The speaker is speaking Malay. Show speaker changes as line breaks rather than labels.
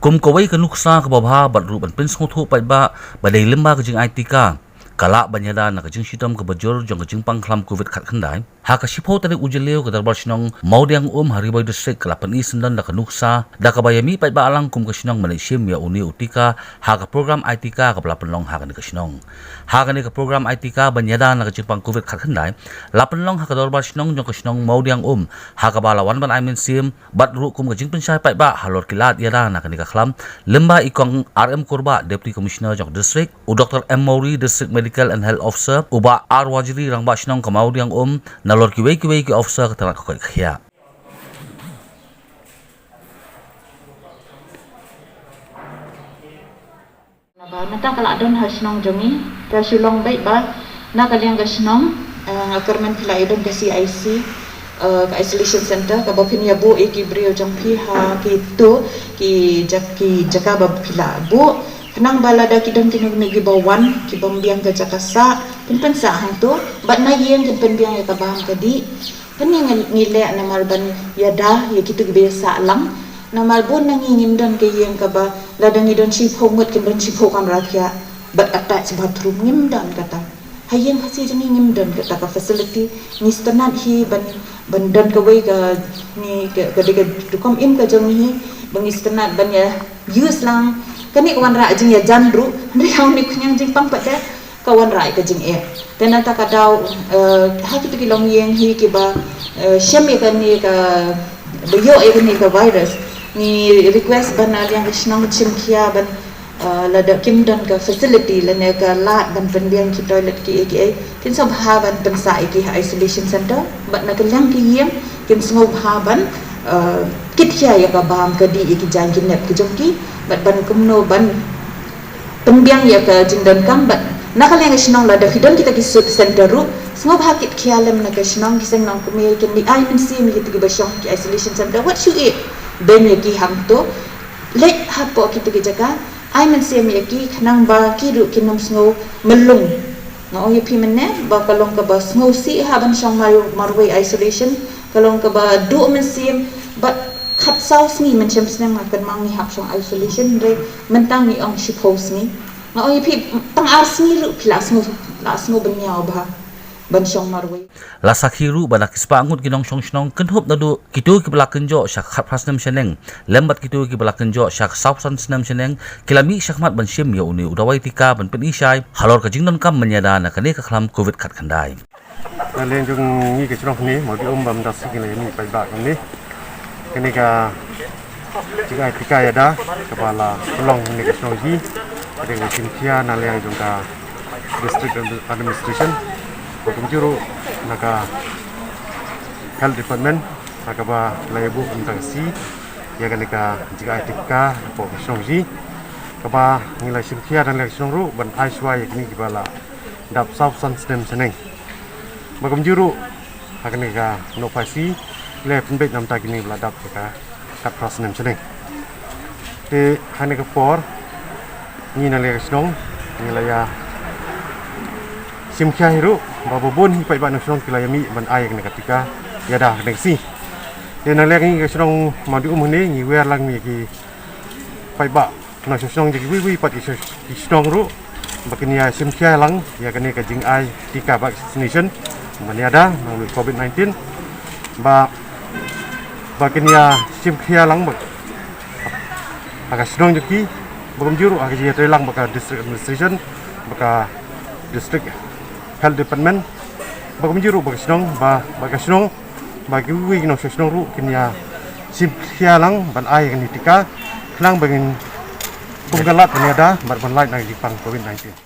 kum kawai ka nuksa ka babha bat ru ban pin song thu pai ba dei lemba ka jing IT ka kala banyada na ka jing sitam ka bajor jong ka jing pangkhlam covid khat khandai ha ka sipho tani ujeleu ka darbar sinong maudiang haribai district kalapan isendan da ka nuksa da ka bayami pai ba alang kum ka sinong malaysia ya uni utika ha ka program IT ka pelapan long ha ka ni ka sinong ha ka ni ka program IT ka banyada na ka jing pang covid khat khandai lapan long ha ka darbar sinong jong ka sinong maudiang ha ka balawan ban aimin sim bat ru kum ka jing pensai pai ba halor kilat yada na ka ni ka khlam lemba ikong RM Korba Deputy Commissioner jong district u Dr. M Mauri District Medical and Health Officer uba R Wajiri rang ba sinong ka maudiang nalor kiwei ki officer ka tanak ko khia
nata kala don hasnong jongi ka sulong bai ba na kaliang gasnong akarman pila idon ka CIC ka isolation center ka bapin ya bu ekibrio jong pi ha ki tu ki jaka bab pila bu kenang balada kidon tinug nigi bawan ki bombiang ka jakasa pensa hang tu bat na yeng ken penbiang ya kabam kadi pening ngile na malban yada ya kitu biasa lang na malbon nang ingim dan ke yeng ka ba ladang idon si phongot ken don si phokam rakhya bat attach bathroom ngim dan kata hayeng khasi jeng ngim dan kata ka facility ni stanat hi ban dan ka wei ka ni ka de ka kom im ka jong hi bang stanat ban ya use lang kani kawan ra jing ya jandru ndri haw ni kunyang jing pang pada kawan ra ka jing e tenata ka daw ha kitu ki long yeng hi ki ba syam ka ni ka beyo e ni ka virus ni request ban aliang snong chim khia ban la da kim dan ka facility la ne ka lat ban biang ki toilet ki tin sob ha ban pensa ki isolation center bat na kelang ki yem kin smob ha ban kit khia ya ka bam ka di ki jang ki nep ki jongki bat ban kumno ban pembiang ya ka jingdan kam bat nakaliang snong la da hidon kita ki center ru smob ha kit khia lem na ka snong ki seng nong kumi kin ni ai min sim ki ti ba shong ki isolation center what should it ben ya ki ham to le ha po ki ti jaga ai min sim ya ki khnang ba ki ru ki nom sngo melung no ya pi menne ba kalong ka ba sngo si ha ban shong marway isolation kalong ka ba du min sim ba khat saus ni man chem snem kan mang ni hap shong isolation re mentang ni ong shipos ni no ya pi tang ars ni ru plas ngo ban yaw ba ban shong marway
la sakhiru banak ispa angut ginong shong shnong kenhop nadu kitu ki balaken jo shak khat prasnem sheneng lembat kitu ki balaken jo shak sausan snem sheneng kilami shakmat ban shim ya uni udawai tika ban pen isai halor ka jingnon kam menyada na kane ka khlam covid khat khandai
na len jung ni ke chrong ni mo di bam das ki le ni pai ba ni kene ka jiga tika ya da kepala long ni ke chrong ji dengan simkia na le jung ka district administration Pemjuru naga health department naga ba layabu tentang si ya kan ka jika etika po songji kaba ngilai simkia dan lek songru ban aiswa ya kini kibala dap sausan stem seneng bagam juru akan ka no pasi le penbet nam ta kini bladap ka kat prasnem seneng te hane ka por ni na lek song ngilai ya simkia hiru babon hi pai ban song kilayami ban ai ne ketika ya dah ne si den lek ni ke song ma di ni ni wer lang mi ki pai ba na song ji wi pat ki song ru bakini ya simkia lang ya kene ka jing ai tika vaccination man ya da nang covid-19 ba bakini ya simkia lang ba aga song ji ki bagam juru aga ji lang baka district administration baka district health department bagam juru bagasnong bagasnong bagi wi no sesnong ru kinya simkia lang ban ai kan tika lang bagin punggalat niada ban light na jipang covid-19